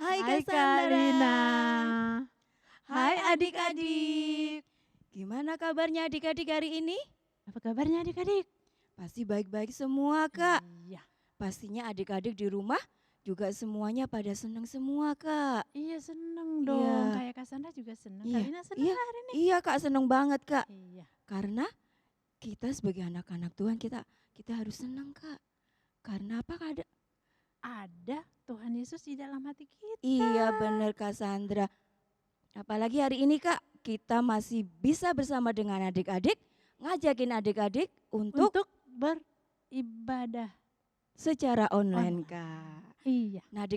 Hai Hai Kak Kak Rina. Sandra. Hai adik-adik. Gimana kabarnya adik-adik hari ini? Apa kabarnya adik-adik? Pasti baik-baik semua Kak. Iya. Pastinya adik-adik di rumah juga semuanya pada senang semua Kak. Iya seneng dong. Iya. Kayak Kak Sandra juga seneng. Iya, Kak Rina seneng iya, lah hari ini. iya Kak senang banget Kak. Iya. Karena kita sebagai anak-anak Tuhan kita harus senang Kak. Karena apa Kak? Ada Tuhan Yesus di dalam hati kita. Iya benar Kak Sandra. Apalagi hari ini Kak, kita masih bisa bersama dengan adik-adik, ngajakin adik-adik untuk beribadah. secara online Kak. Iya. Nah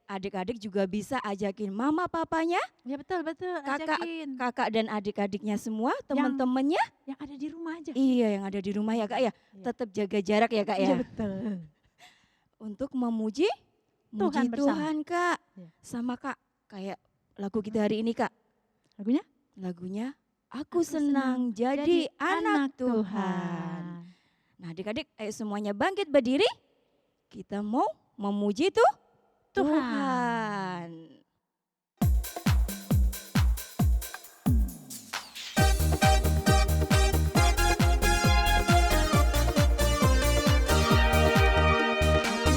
adik-adik juga bisa ajakin mama papanya, Ya betul ajakin. kakak dan adik-adiknya semua, teman-temannya. Yang ada di rumah aja. Iya yang ada di rumah ya Kak ya. Iya. Tetap jaga jarak ya Kak ya. Iya betul. Untuk memuji Tuhan bersama. Tuhan Kak. Iya. Sama Kak, kayak lagu kita hari ini Kak. Lagunya? Lagunya Aku Senang Jadi Anak Tuhan. Nah adik-adik ayo semuanya bangkit berdiri. Kita mau memuji Tuhan.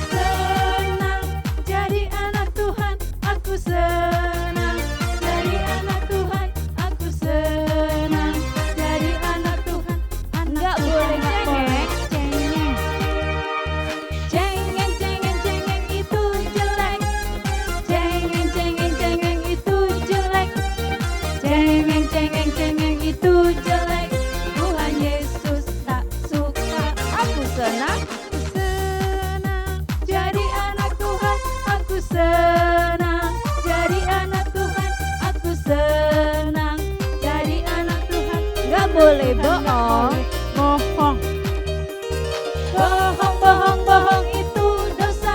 Senang jadi anak Tuhan, aku senang jadi anak Tuhan, aku senang jadi anak Tuhan. Enggak boleh cengeng. Cengeng, cengeng, cengeng itu jelek. Cengeng, cengeng, cengeng itu jelek. Cengeng, cengeng, cengeng itu jelek. Tuhan Yesus tak suka. Aku senang. Jadi anak Tuhan, aku senang. Jadi anak Tuhan, aku senang. Jadi anak Tuhan, Enggak boleh bohong. bohong. Bohong, bohong, bohong itu dosa.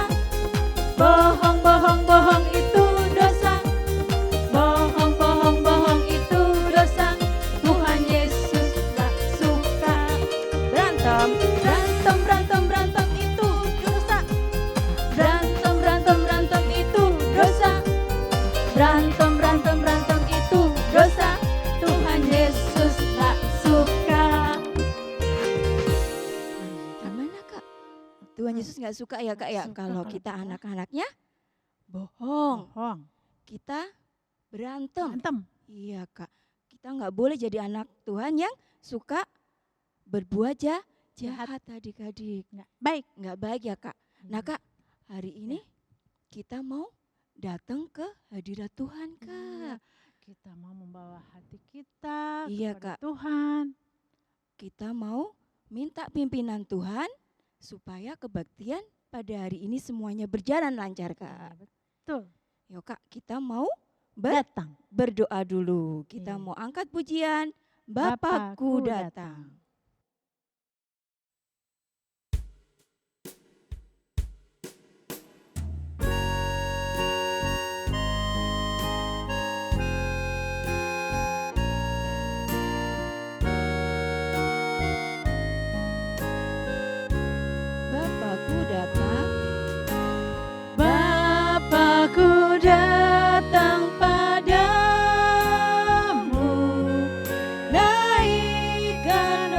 Bohong, bohong, bohong itu dosa. Bohong, bohong, bohong itu dosa. Tuhan Yesus tak suka. Berantem. Berantem, berantem, berantem itu dosa. Berantem, berantem, berantem itu dosa. Berantem, berantem, berantem itu dosa. Tuhan Yesus tak suka. Gimana Kak? Tuhan Yesus nggak suka ya Kak ya. Nggak suka Kalau kalau kita kita anak-anaknya bohong. Bohong. Kita berantem. Berantem. Iya Kak. Kita nggak boleh jadi anak Tuhan yang suka berbuat jahat adik-adik. Nggak baik. Nggak baik ya Kak. Nah Kak, hari ini kita mau datang ke hadirat Tuhan Kak. Kita mau membawa hati kita Iya, kepada Kak. Tuhan. Kita mau minta pimpinan Tuhan supaya kebaktian pada hari ini semuanya berjalan lancar Kak. Betul. Yuk Kak, kita mau Datang. berdoa dulu. Kita Iya. mau angkat pujian, Bapakku datang. Bapakku datang. Bapakku datang padamu, naikkan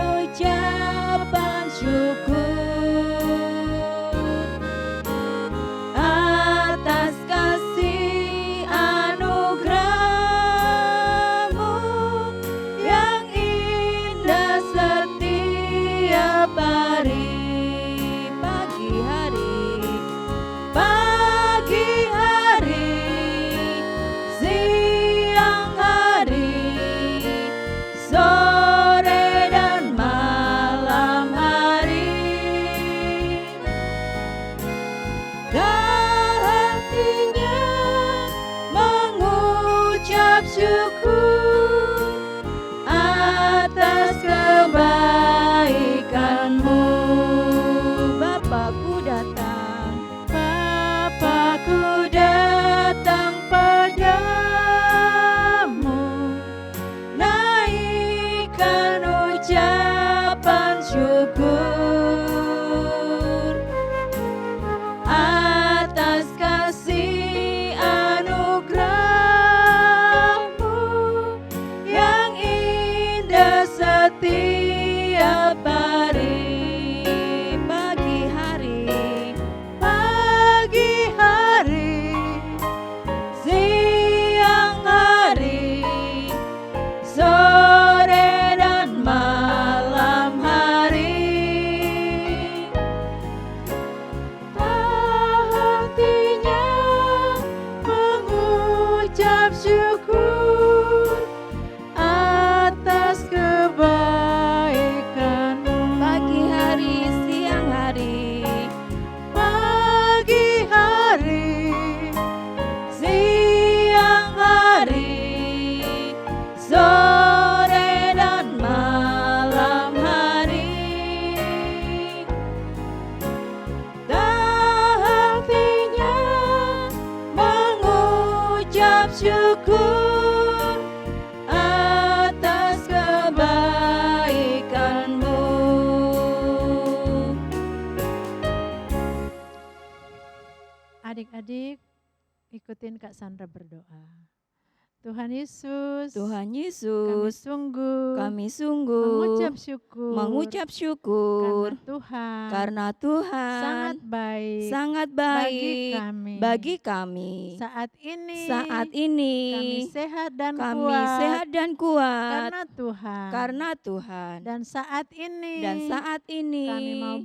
Adik-adik ikutin Kak Sandra berdoa. Tuhan Yesus, Tuhan kami Yesus, sungguh kami sungguh mengucap syukur karena Tuhan sangat baik sangat bagi baik kami. bagi kami. Saat ini Kami sehat dan kami kuat sehat dan kuat karena Tuhan. Dan saat ini kami mau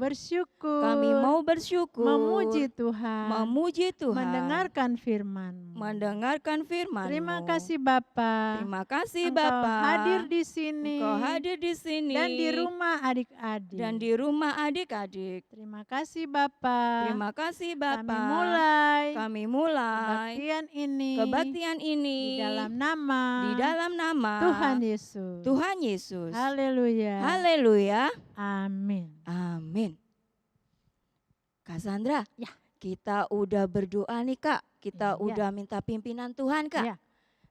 bersyukur, memuji Tuhan, mendengarkan firman-Mu. Terima kasih Bapa. Terima kasih Engkau Bapa. hadir di sini. Engkau hadir di sini Dan di rumah adik-adik. Terima kasih Bapa. Terima kasih Bapa. Kami mulai kebaktian ini di dalam nama Tuhan Yesus. Haleluya. Haleluya. Amin. Amin. Kak Sandra, Ya. kita udah berdoa nih Kak. Kita Iya. udah minta pimpinan Tuhan Kak. Iya.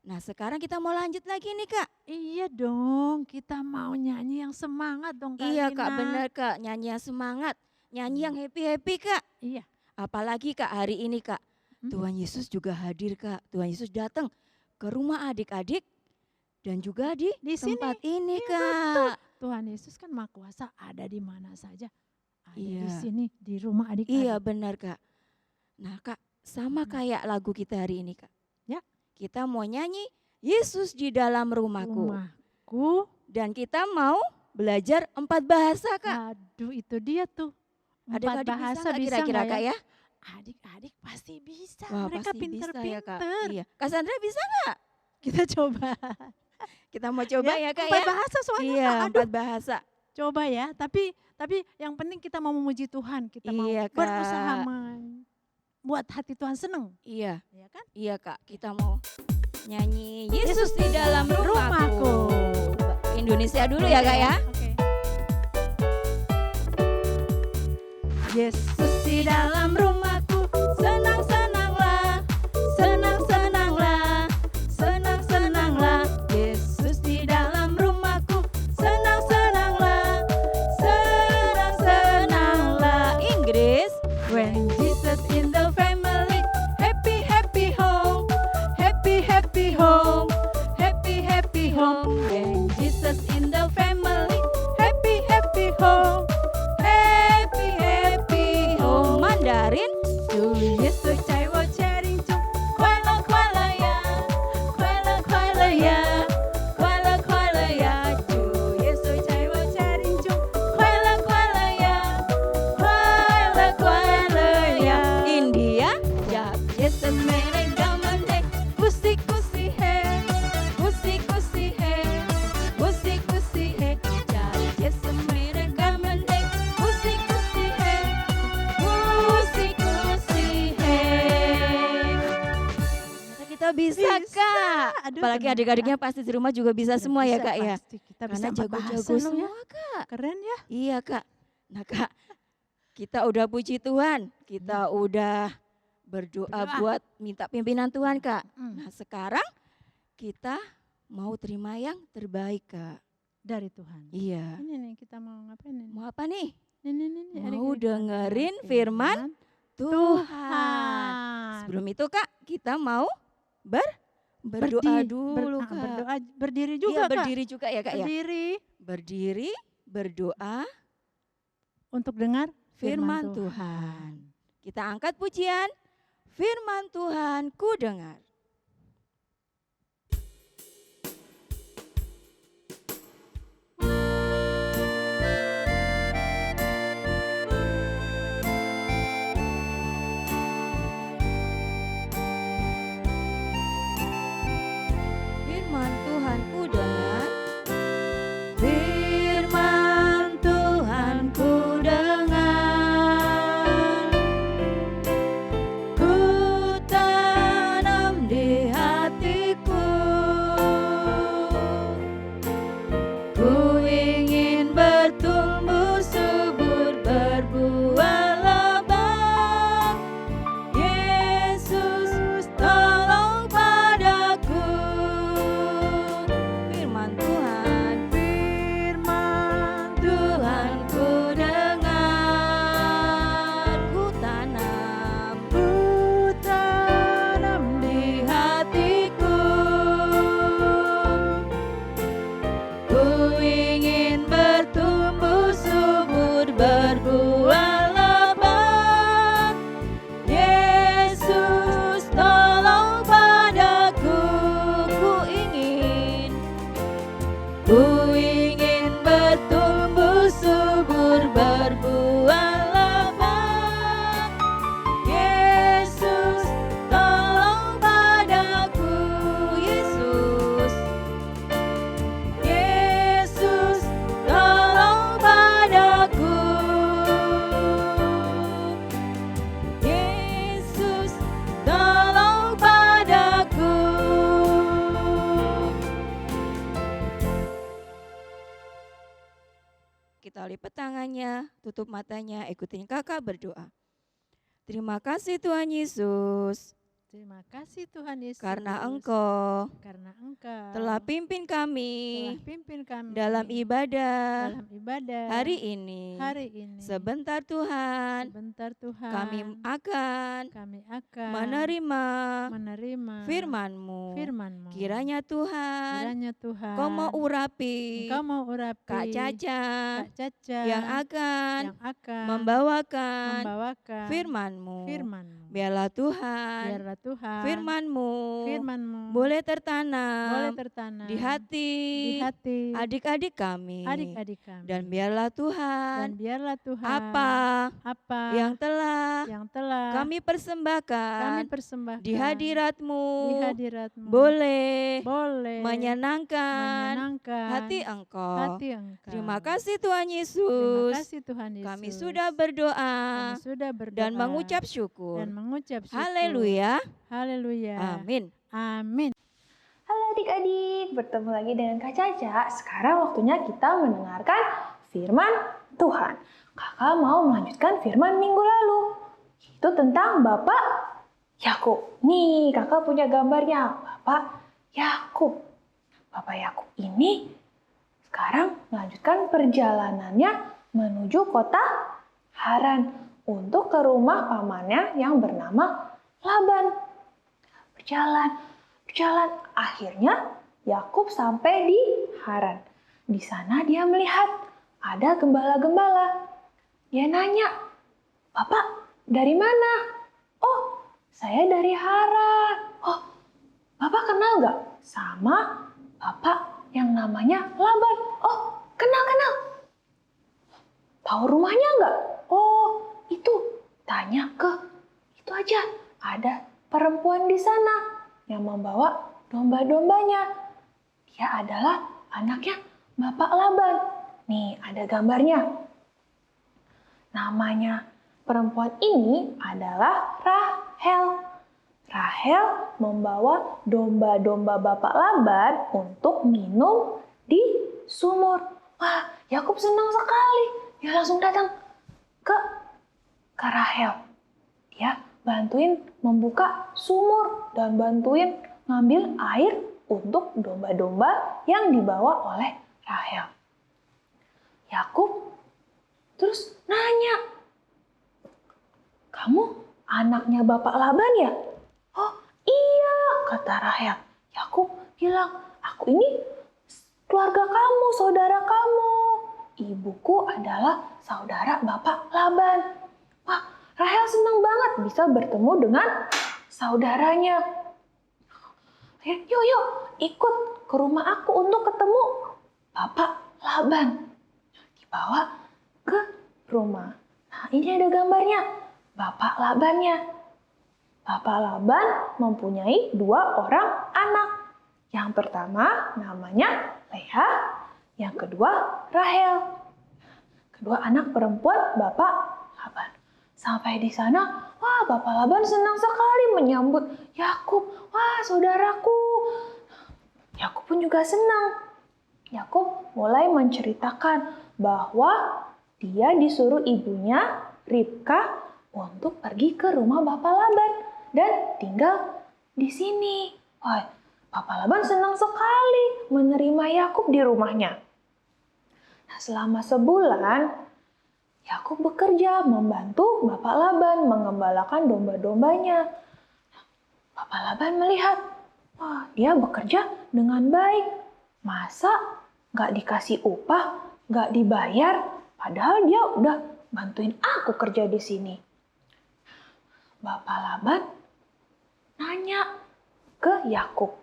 Nah sekarang kita mau lanjut lagi nih Kak. Iya dong, kita mau nyanyi yang semangat dong Kak Iya Lina. Kak, benar Kak. Nyanyi yang semangat, nyanyi yang happy-happy Kak. Iya. Apalagi Kak hari ini Kak, Tuhan Yesus juga hadir Kak. Tuhan Yesus datang ke rumah adik-adik dan juga di sini. tempat ini Iya, Kak. Tuhan Yesus kan Maha Kuasa, ada di mana saja. Ada Iya. di sini, di rumah adik-adik. Iya benar Kak. Nah Kak, sama kayak lagu kita hari ini Kak. Ya. Kita mau nyanyi Yesus di dalam rumahku. Rumahku. Dan kita mau belajar 4 bahasa Kak. Aduh, itu dia tuh. 4 Adik-adik bahasa nggak bisa kira-kira nggak Kak ya? Adik-adik pasti bisa. Wah, Mereka pasti bisa pinter-pinter. ya Kak. Iya. Kak Sandra bisa? Kita coba. Kita mau coba ya Kak 4 ya? bahasa soalnya. Iya, Aduh, 4 bahasa. coba ya. Tapi yang penting kita mau memuji Tuhan. Kita mau Iya, Kak. berusaha buat hati Tuhan seneng. Iya, Ya kan? iya Kak. Kita mau nyanyi Yesus di dalam rumahku. Indonesia dulu ya Kak ya. Oke. Yesus di dalam rumahku, Senang-senanglah, senang-senanglah, senang-senanglah. Yesus di dalam rumahku, senang-senanglah, senang-senanglah. Inggris. When Jesus in the family, happy happy home, happy happy home, happy happy home. When Jesus in the family, happy happy home, happy happy home. Mandarin. Chủ Giêsu chạy vào cha đình chung, Khoai la ya, khoai la ya, khoai la ya. Chủ Giêsu chạy vào cha đình chung, khoai la ya, khoai la ya. India. Jab Yesus mereka mendek, kusi he, kusi he, kusi he. Jab Yesus mereka mendek, kusi he, kusi he. Ternyata kita bisa Kak. Aduh, Apalagi ternyata. adik-adiknya pasti di rumah juga bisa semua ya Bisa, Kak ya. pasti. Kita Karena bisa 4 bahasa jago-jago loh ya. semua Kak. Keren ya. Iya Kak. Nah Kak, kita udah puji Tuhan, kita udah berdoa Berdoa. buat minta pimpinan Tuhan Kak. Mm. Nah sekarang kita mau terima yang terbaik Kak. Dari Tuhan. Iya. Ini nih kita mau ngapain ini? Mau apa nih? Ini. Mau dengerin firman Tuhan. Tuhan. Sebelum itu Kak, kita mau berdoa dulu Kak. Berdoa, berdiri Iya, juga Kak. berdiri juga ya Kak ya. Berdiri Berdiri, berdoa untuk dengar firman Tuhan. Kita angkat pujian, firman Tuhan ku dengar. Firman Tuhan ku dengar. Firman Tuhan ku dengar. Ku tanam kita lipat tangannya, tutup matanya, ikutin kakak berdoa. Terima kasih Tuhan Yesus, Terima kasih Tuhan Yesus. karena Engkau telah pimpin kami dalam dalam ibadah ibadah hari ini. Sebentar Tuhan, kami akan menerima firman-Mu. Kiranya Tuhan, Kau mau urapi Kak Caca yang akan membawakan firman-Mu. Biarlah Tuhan, firman-Mu boleh tertanam di hati adik-adik kami. Dan biarlah Tuhan, apa yang telah kami persembahkan di hadirat-Mu boleh menyenangkan hati Engkau. Terima kasih Tuhan Yesus. Kami sudah berdoa dan mengucap syukur. Haleluya. Amin. Halo adik-adik, bertemu lagi dengan Kak Caca. Sekarang waktunya kita mendengarkan firman Tuhan. Kakak mau melanjutkan firman minggu lalu. Itu tentang Bapak Yakub. Nih, kakak punya gambarnya. Bapak Yakub. Bapak Yakub ini sekarang melanjutkan perjalanannya menuju kota Haran untuk ke rumah pamannya yang bernama Laban. Berjalan, akhirnya Yakub sampai di Haran. Di sana dia melihat ada gembala-gembala. Dia nanya, "Bapak, dari mana?" "Oh, saya dari Haran." "Oh, Bapak kenal nggak sama Bapak yang namanya Laban?" "Oh, kenal. Tahu rumahnya nggak?" "Oh, itu. Tanya ke itu aja. Ada perempuan di sana yang membawa domba-dombanya. Dia adalah anaknya Bapak Laban." Nih, ada gambarnya. Namanya perempuan ini adalah Rahel. Rahel membawa domba-domba Bapak Laban untuk minum di sumur. Wah, Yakub senang sekali. Dia langsung datang ke Rahel. Dia bantuin membuka sumur dan bantuin ngambil air untuk domba-domba yang dibawa oleh Rahel. Yakub terus nanya, "Kamu anaknya Bapak Laban ya?" "Oh iya," kata Rahel. Yakub bilang, "Aku ini keluarga kamu, saudara kamu. Ibuku adalah saudara Bapak Laban." Wah, Rahel senang banget bisa bertemu dengan saudaranya. Yuk, ikut ke rumah aku untuk ketemu Bapak Laban. Dibawa ke rumah. Nah, ini ada gambarnya. Bapak Labannya. Bapak Laban mempunyai 2 orang anak. Yang pertama namanya Leha, yang kedua Rahel. Kedua anak perempuan Bapak Laban. Sampai di sana, wah, Bapak Laban senang sekali menyambut Yakub. Wah, saudaraku. Yakub pun juga senang. Yakub mulai menceritakan bahwa dia disuruh ibunya Ribka untuk pergi ke rumah Bapak Laban dan tinggal di sini. Wah, Bapak Laban senang sekali menerima Yakub di rumahnya. Nah, selama sebulan Yakub bekerja membantu Bapak Laban mengembalakan domba-dombanya. Bapak Laban melihat, wah, dia bekerja dengan baik. Masa nggak dikasih upah, nggak dibayar, padahal dia udah bantuin aku kerja di sini. Bapak Laban nanya ke Yakub,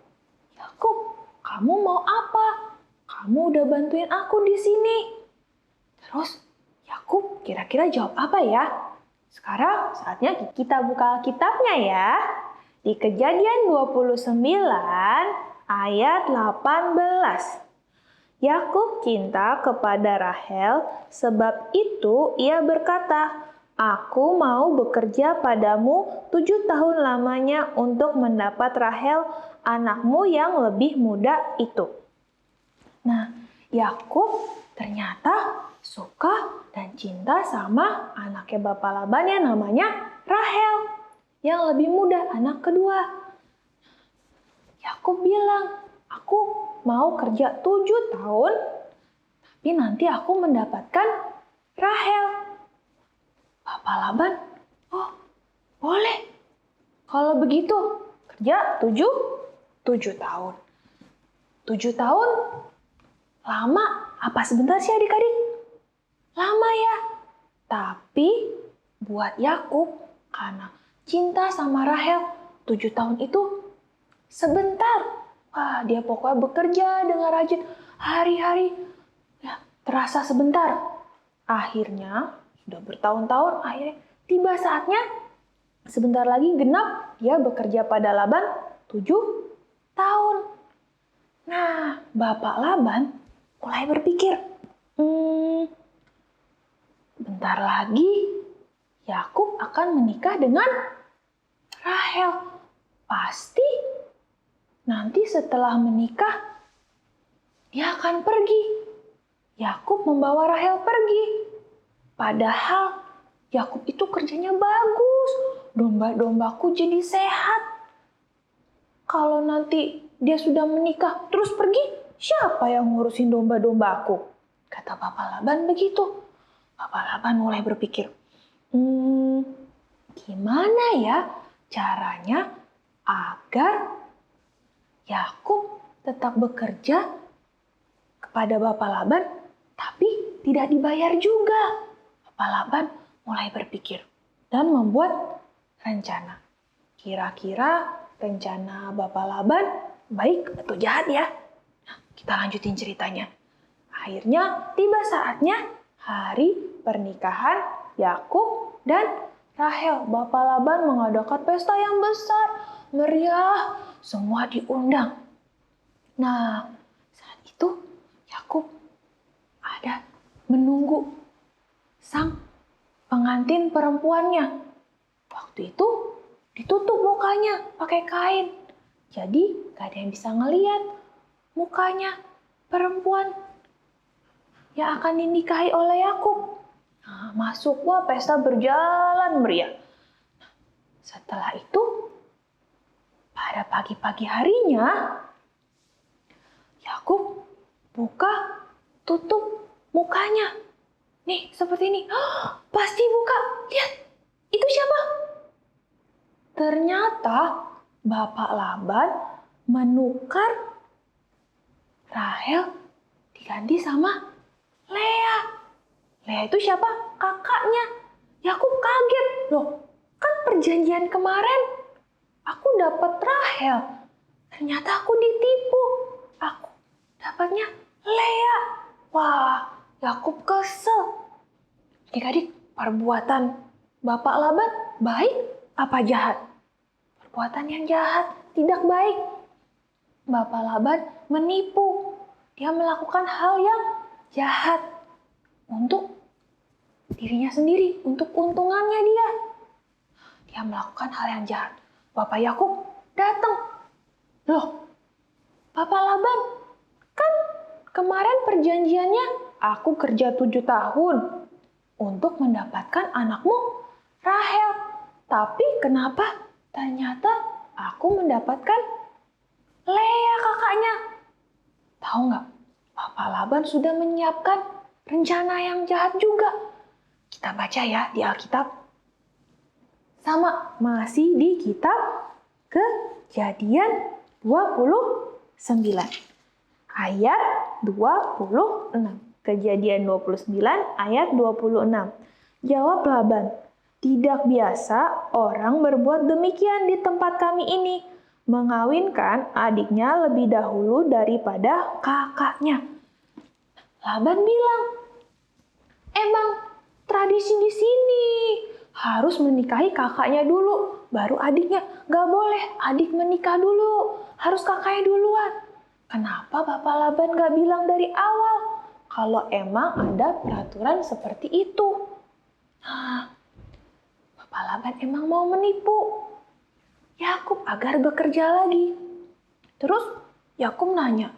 "Yakub, kamu mau apa? Kamu udah bantuin aku di sini." Terus Yakub kira-kira jawab apa ya? Sekarang saatnya kita buka kitabnya ya. Di Kejadian 29 ayat 18. Yakub cinta kepada Rahel, sebab itu ia berkata, "Aku mau bekerja padamu 7 tahun lamanya untuk mendapat Rahel, anakmu yang lebih muda itu." Nah, Yakub ternyata suka dan cinta sama anaknya Bapak Laban yang namanya Rahel, yang lebih muda, anak kedua. Yakub bilang, aku mau kerja 7 tahun, tapi nanti aku mendapatkan Rahel. Bapak Laban, oh boleh. Kalau begitu, kerja 7 tahun. 7 tahun, lama apa sebentar sih adik-adik? Lama ya. Tapi buat Yakub, karena cinta sama Rahel, 7 tahun itu sebentar. Wah, dia pokoknya bekerja dengan rajin hari-hari. Ya, terasa sebentar. Akhirnya, sudah bertahun-tahun, akhirnya tiba saatnya sebentar lagi genap dia bekerja pada Laban 7 tahun. Nah, Bapak Laban mulai berpikir, bentar lagi Yakub akan menikah dengan Rahel. Pasti nanti setelah menikah dia akan pergi. Yakub membawa Rahel pergi. Padahal Yakub itu kerjanya bagus. Domba-dombaku jadi sehat. Kalau nanti dia sudah menikah terus pergi, siapa yang ngurusin domba-dombaku? Kata Bapak Laban begitu. Bapak Laban mulai berpikir, gimana ya caranya agar Yakub tetap bekerja kepada Bapak Laban, tapi tidak dibayar juga. Bapak Laban mulai berpikir dan membuat rencana. Kira-kira rencana Bapak Laban baik atau jahat ya? Nah, kita lanjutin ceritanya. Akhirnya tiba saatnya hari pernikahan Yakub dan Rahel. Bapak Laban mengadakan pesta yang besar, meriah, semua diundang. Nah, saat itu Yakub ada menunggu sang pengantin perempuannya. Waktu itu ditutup mukanya pakai kain. Jadi gak ada yang bisa ngeliat mukanya perempuan yang akan dinikahi oleh Yakub. Nah, masuk, wah pesta berjalan meriah. Nah, setelah itu pada pagi-pagi harinya Yakub buka tutup mukanya. Nih seperti ini. Pasti buka. Lihat, itu siapa? Ternyata Bapak Laban menukar Rahel diganti sama Lea. Lea itu siapa? Kakaknya. Yakub kaget. Loh, kan perjanjian kemarin aku dapat Rahel. Ternyata aku ditipu. Aku dapatnya Lea. Wah, Yakub kesel. Adik-adik, perbuatan Bapak Laban baik apa jahat? Perbuatan yang jahat, tidak baik. Bapak Laban menipu. Dia melakukan hal yang jahat untuk dirinya sendiri, untuk keuntungannya dia. Dia melakukan hal yang jahat. Bapak Yakub datang. Loh, Bapak Laban, kan kemarin perjanjiannya aku kerja 7 tahun untuk mendapatkan anakmu Rahel. Tapi kenapa ternyata aku mendapatkan Lea kakaknya? Tahu nggak? Bapak Laban sudah menyiapkan rencana yang jahat juga. Kita baca ya di Alkitab. Sama, masih di kitab Kejadian 29. Ayat 26. Kejadian 29 ayat 26. Jawab Laban, tidak biasa orang berbuat demikian di tempat kami ini, mengawinkan adiknya lebih dahulu daripada kakaknya. Laban bilang, emang tradisi di sini harus menikahi kakaknya dulu, baru adiknya. Gak boleh adik menikah dulu, harus kakaknya duluan. Kenapa Bapak Laban gak bilang dari awal kalau emang ada peraturan seperti itu? Nah, Bapak Laban emang mau menipu Yakub agar bekerja lagi. Terus Yakub nanya,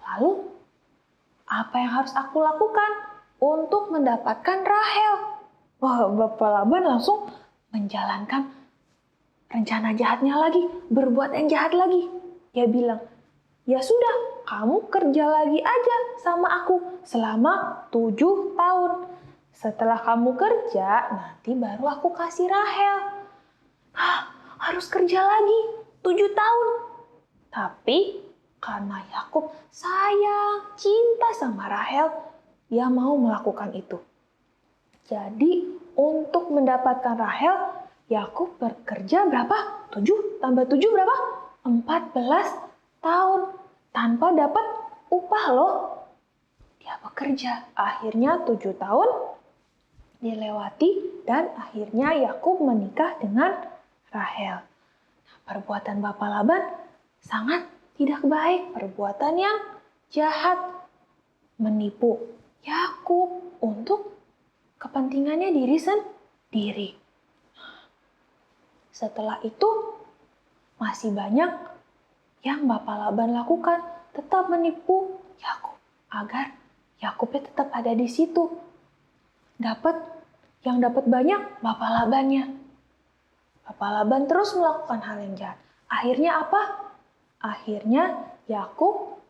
lalu apa yang harus aku lakukan? untuk mendapatkan Rahel. Wah, Bapak Laban langsung menjalankan rencana jahatnya lagi, berbuat yang jahat lagi. Dia bilang, ya sudah, kamu kerja lagi aja sama aku selama 7 tahun. Setelah kamu kerja, nanti baru aku kasih Rahel. Harus kerja lagi 7 tahun. Tapi karena Yakub sayang, cinta sama Rahel, dia mau melakukan itu. Jadi untuk mendapatkan Rahel, Yakub bekerja berapa? 7 tambah 7 berapa? 14 tahun tanpa dapat upah loh. Dia bekerja. Akhirnya 7 tahun dilewati dan akhirnya Yakub menikah dengan Rahel. Nah, perbuatan Bapak Laban sangat tidak baik, perbuatan yang jahat, menipu Yakub untuk kepentingannya diri sendiri. Setelah itu masih banyak yang Bapak Laban lakukan, tetap menipu Yakub agar Yakubnya tetap ada di situ. Yang dapat banyak Bapak Labannya. Bapak Laban terus melakukan hal yang jahat. Akhirnya apa? Akhirnya Yakub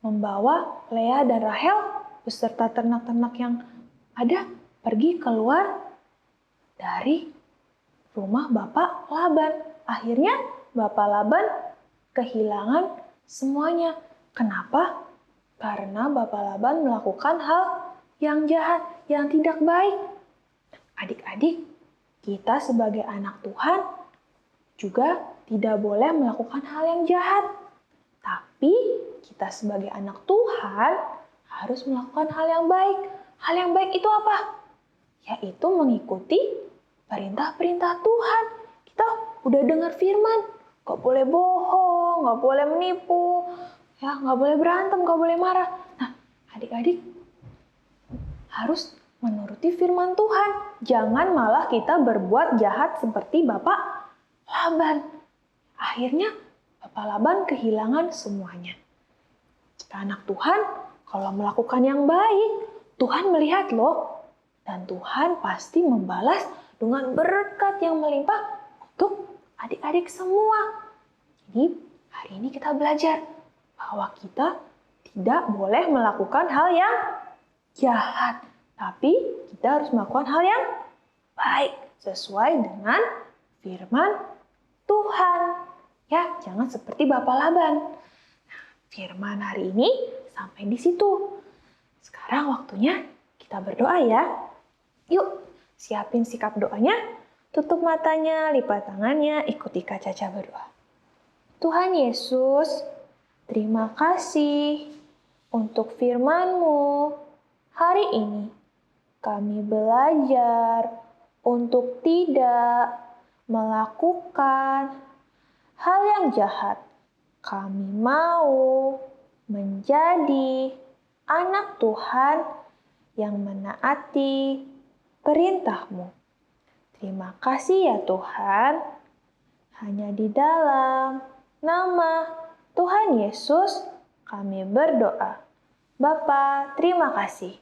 membawa Lea dan Rahel beserta ternak-ternak yang ada pergi keluar dari rumah Bapak Laban. Akhirnya Bapak Laban kehilangan semuanya. Kenapa? Karena Bapak Laban melakukan hal yang jahat, yang tidak baik. Adik-adik, kita sebagai anak Tuhan juga tidak boleh melakukan hal yang jahat. Tapi kita sebagai anak Tuhan harus melakukan hal yang baik. Hal yang baik itu apa? Yaitu mengikuti perintah-perintah Tuhan. Kita udah dengar firman, gak boleh bohong, gak boleh menipu, ya, gak boleh berantem, gak boleh marah. Nah, adik-adik harus menuruti firman Tuhan. Jangan malah kita berbuat jahat seperti Bapak Laban. Akhirnya Bapak Laban kehilangan semuanya. Jika anak Tuhan, kalau melakukan yang baik, Tuhan melihat loh. Dan Tuhan pasti membalas dengan berkat yang melimpah untuk adik-adik semua. Jadi hari ini kita belajar bahwa kita tidak boleh melakukan hal yang jahat. Tapi kita harus melakukan hal yang baik sesuai dengan firman Tuhan. Ya, jangan seperti Bapak Laban. Nah, firman hari ini sampai di situ. Sekarang waktunya kita berdoa ya. Yuk, siapin sikap doanya. Tutup matanya, lipat tangannya, ikuti Kak Caca berdoa. Tuhan Yesus, terima kasih untuk firman-Mu. Hari ini kami belajar untuk tidak melakukan hal yang jahat. Kami mau menjadi anak Tuhan yang menaati perintah-Mu. Terima kasih ya Tuhan. Hanya di dalam nama Tuhan Yesus kami berdoa. Bapa, terima kasih.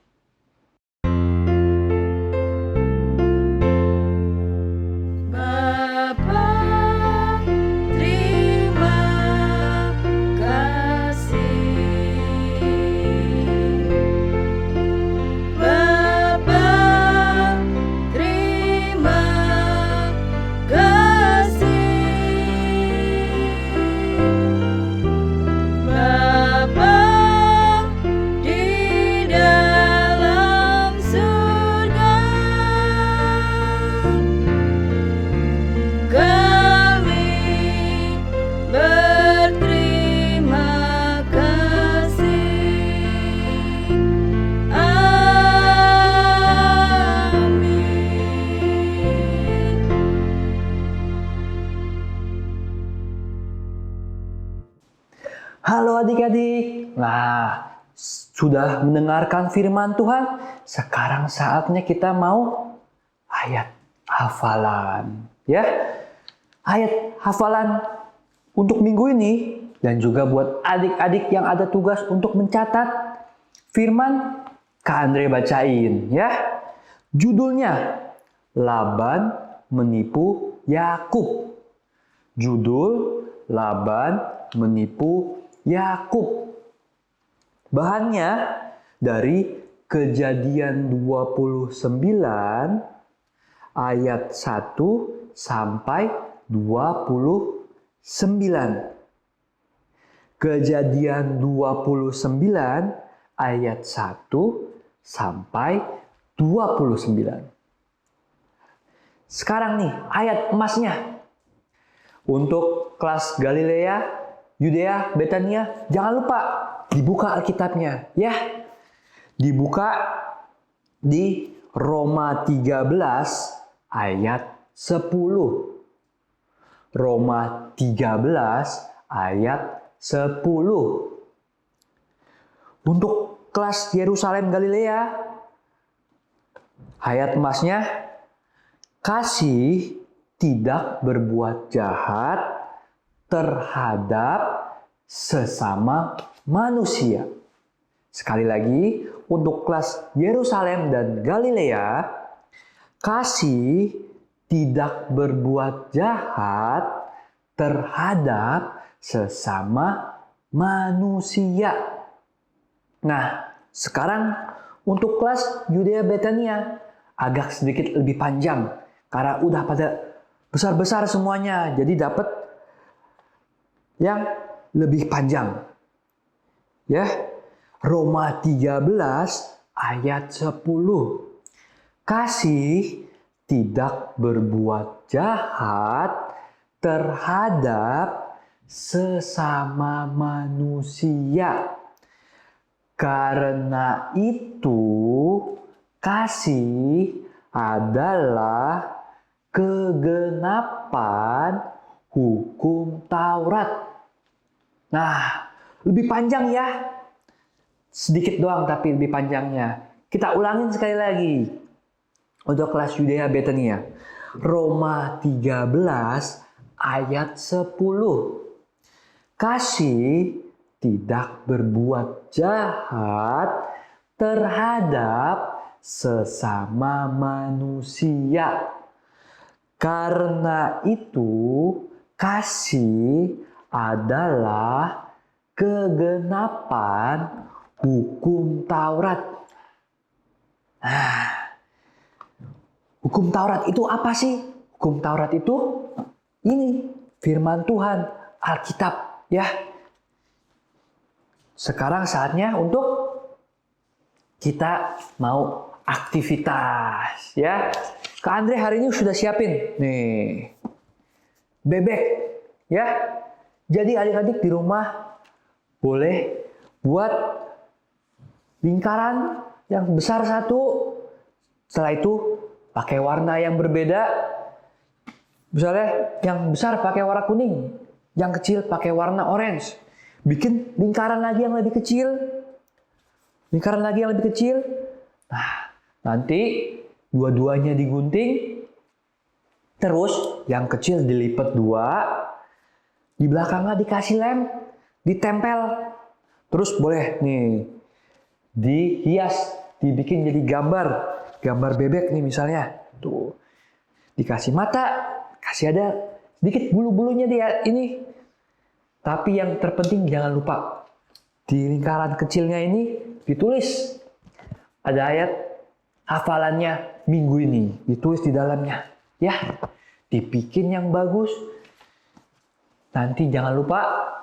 Halo adik-adik. Nah, sudah mendengarkan firman Tuhan? Sekarang saatnya kita mau ayat hafalan. Ya, ayat hafalan untuk minggu ini dan juga buat adik-adik yang ada tugas untuk mencatat firman Kak Andre bacain ya. Judulnya Laban menipu Yakub. Judul Laban menipu Yakub. Bahannya dari Kejadian 29 ayat 1 sampai 29. Kejadian 29 ayat 1 sampai 29. Sekarang nih ayat emasnya. Untuk kelas Galilea, Yudea, Betania, jangan lupa dibuka Alkitabnya ya. Dibuka di Roma 13 ayat 10. Roma 13 ayat 10. Untuk kelas Yerusalem Galilea, ayat emasnya, kasih tidak berbuat jahat terhadap sesama manusia. Sekali lagi, untuk kelas Yerusalem dan Galilea, kasih tidak berbuat jahat terhadap sesama manusia. Nah, sekarang untuk kelas Yudea Betania agak sedikit lebih panjang karena udah pada besar-besar semuanya, jadi dapat yang lebih panjang. Ya. Roma 13 ayat 10. Kasih tidak berbuat jahat terhadap sesama manusia. Karena itu, kasih adalah kegenapan hukum Taurat. Nah, lebih panjang ya. Sedikit doang tapi lebih panjangnya. Kita ulangin sekali lagi. Untuk kelas Yudea Betania. Roma 13 ayat 10. Kasih tidak berbuat jahat terhadap sesama manusia. Karena itu, kasih adalah kegenapan hukum Taurat. Nah, hukum Taurat itu apa sih? Hukum Taurat itu ini firman Tuhan, Alkitab ya. Sekarang saatnya untuk kita mau aktivitas ya. Kak Andre hari ini sudah siapin nih bebek ya. Jadi adik-adik di rumah boleh buat lingkaran yang besar satu. Setelah itu pakai warna yang berbeda. Misalnya yang besar pakai warna kuning, yang kecil pakai warna orange. Bikin lingkaran lagi yang lebih kecil. Lingkaran lagi yang lebih kecil. Nah, nanti dua-duanya digunting. Terus yang kecil dilipat dua. Di belakangnya dikasih lem, ditempel. Terus boleh nih dihias, dibikin jadi gambar bebek nih misalnya. Tuh. Dikasih mata, kasih ada sedikit bulu-bulunya dia ini. Tapi yang terpenting jangan lupa di lingkaran kecilnya ini ditulis ada ayat hafalannya minggu ini, ditulis di dalamnya. Ya, dibikin yang bagus. Nanti jangan lupa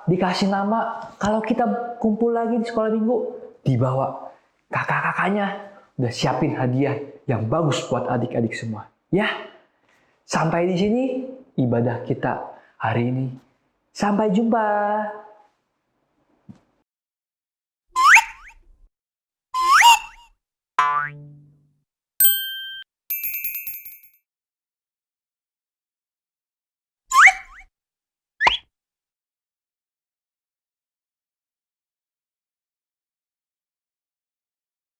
dikasih nama. Kalau kita kumpul lagi di sekolah minggu, dibawa kakak-kakaknya udah siapin hadiah yang bagus buat adik-adik semua. Ya, sampai di sini ibadah kita hari ini. Sampai jumpa.